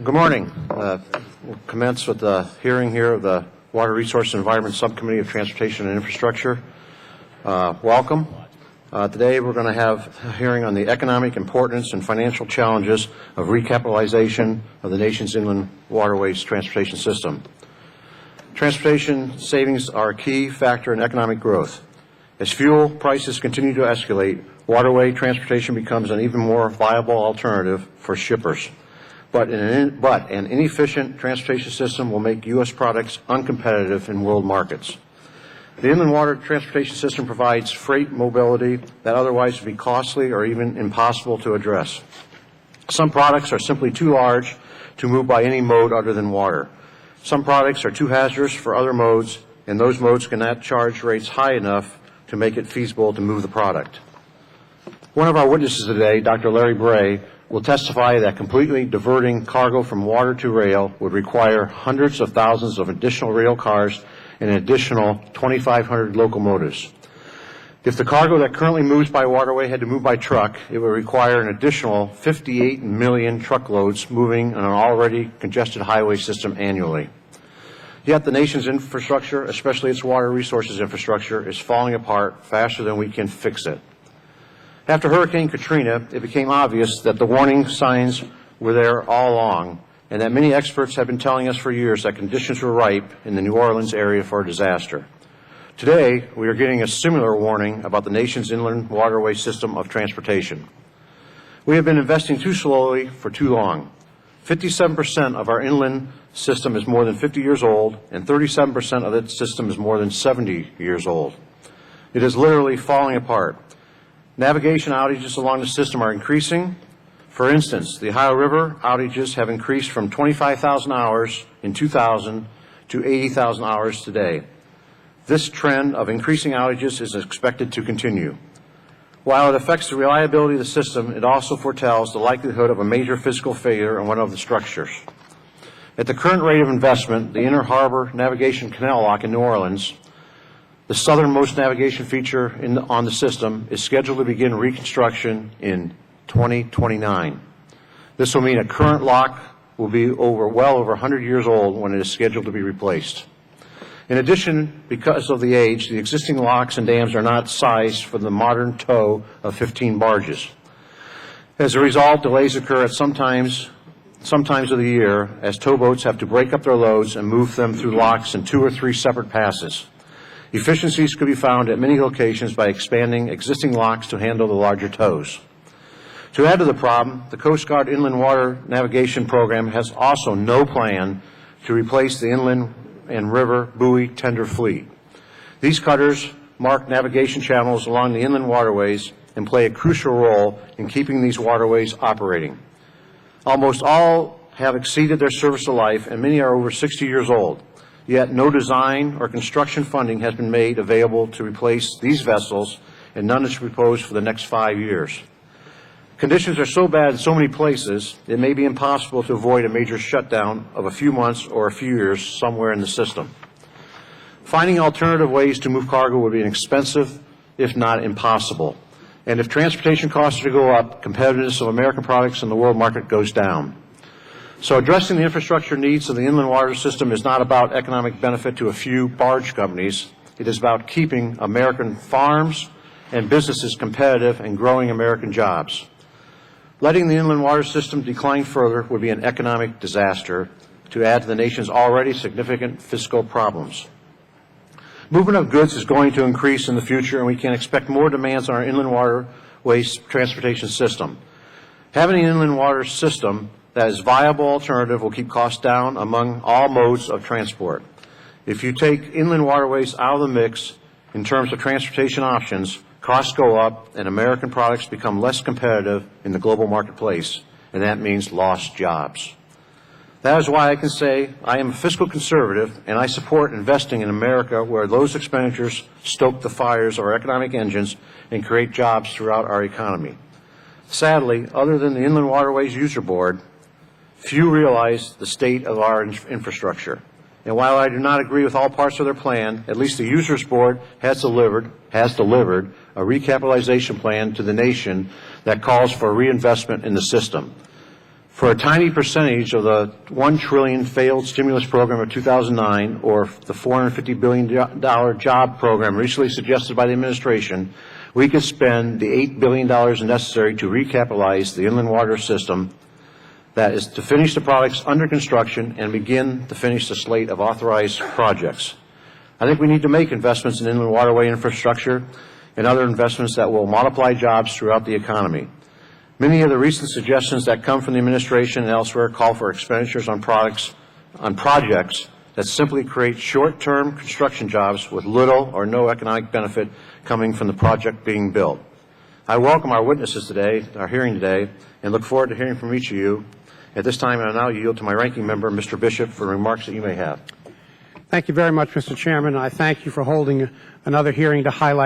Good morning. We'll commence with the hearing here of the Water Resource and Environment Subcommittee of Transportation and Infrastructure. Welcome. Today we're going to have a hearing on the economic importance and financial challenges of recapitalization of the nation's inland waterways transportation system. Transportation savings are a key factor in economic growth. As fuel prices continue to escalate, waterway transportation becomes an even more viable alternative for shippers. But an inefficient transportation system will make U.S. products uncompetitive in world markets. The inland water transportation system provides freight mobility that otherwise would be costly or even impossible to address. Some products are simply too large to move by any mode other than water. Some products are too hazardous for other modes, and those modes cannot charge rates high enough to make it feasible to move the product. One of our witnesses today, Dr. Larry Bray, will testify that completely diverting cargo from water to rail would require hundreds of thousands of additional rail cars and an additional 2,500 locomotives. If the cargo that currently moves by waterway had to move by truck, it would require an additional 58 million truckloads moving on an already congested highway system annually. Yet the nation's infrastructure, especially its water resources infrastructure, is falling apart faster than we can fix it. After Hurricane Katrina, it became obvious that the warning signs were there all along, and that many experts have been telling us for years that conditions were ripe in the New Orleans area for a disaster. Today, we are getting a similar warning about the nation's inland waterway system of transportation. We have been investing too slowly for too long. 57% of our inland system is more than 50 years old, and 37% of its system is more than 70 years old. It is literally falling apart. Navigation outages along the system are increasing. For instance, the Ohio River outages have increased from 25,000 hours in 2000 to 80,000 hours today. This trend of increasing outages is expected to continue. While it affects the reliability of the system, it also foretells the likelihood of a major physical failure in one of the structures. At the current rate of investment, the Inner Harbor Navigation Canal Lock in New Orleans, the southernmost navigation feature on the system, is scheduled to begin reconstruction in 2029. This will mean a current lock will be well over 100 years old when it is scheduled to be replaced. In addition, because of the age, the existing locks and dams are not sized for the modern tow of 15 barges. As a result, delays occur at sometimes of the year as towboats have to break up their loads and move them through locks in 2 or 3 separate passes. Efficiencies could be found at many locations by expanding existing locks to handle the larger tows. To add to the problem, the Coast Guard Inland Water Navigation Program has also no plan to replace the inland and river buoy tender fleet. These cutters mark navigation channels along the inland waterways and play a crucial role in keeping these waterways operating. Almost all have exceeded their service of life, and many are over 60 years old. Yet no design or construction funding has been made available to replace these vessels, and none is proposed for the next 5 years. Conditions are so bad in so many places, it may be impossible to avoid a major shutdown of a few months or a few years somewhere in the system. Finding alternative ways to move cargo would be expensive, if not impossible. And if transportation costs are to go up, competitiveness of American products in the world market goes down. So addressing the infrastructure needs of the inland water system is not about economic benefit to a few barge companies. It is about keeping American farms and businesses competitive and growing American jobs. Letting the inland water system decline further would be an economic disaster to add to the nation's already significant fiscal problems. Movement of goods is going to increase in the future, and we can expect more demands on our inland waterways transportation system. Having an inland water system that is a viable alternative will keep costs down among all modes of transport. If you take inland waterways out of the mix in terms of transportation options, costs go up and American products become less competitive in the global marketplace, and that means lost jobs. That is why I can say I am a fiscal conservative, and I support investing in America where those expenditures stoke the fires of our economic engines and create jobs throughout our economy. Sadly, other than the Inland Waterways User Board, few realize the state of our infrastructure. And while I do not agree with all parts of their plan, at least the Users Board has delivered a recapitalization plan to the nation that calls for reinvestment in the system. For a tiny percentage of the $1 trillion failed stimulus program of 2009, or the $450 billion job program recently suggested by the administration, we could spend the $8 billion necessary to recapitalize the inland water system, that is to finish the projects under construction and begin to finish the slate of authorized projects. I think we need to make investments in inland waterway infrastructure and other investments that will multiply jobs throughout the economy. Many of the recent suggestions that come from the administration and elsewhere call for expenditures on projects that simply create short-term construction jobs with little or no economic benefit coming from the project being built. I welcome our witnesses today, our hearing today, and look forward to hearing from each of you. At this time, I now yield to my ranking member, Mr. Bishop, for remarks that you may have. Thank you very much, Mr. Chairman. I thank you for holding another hearing to highlight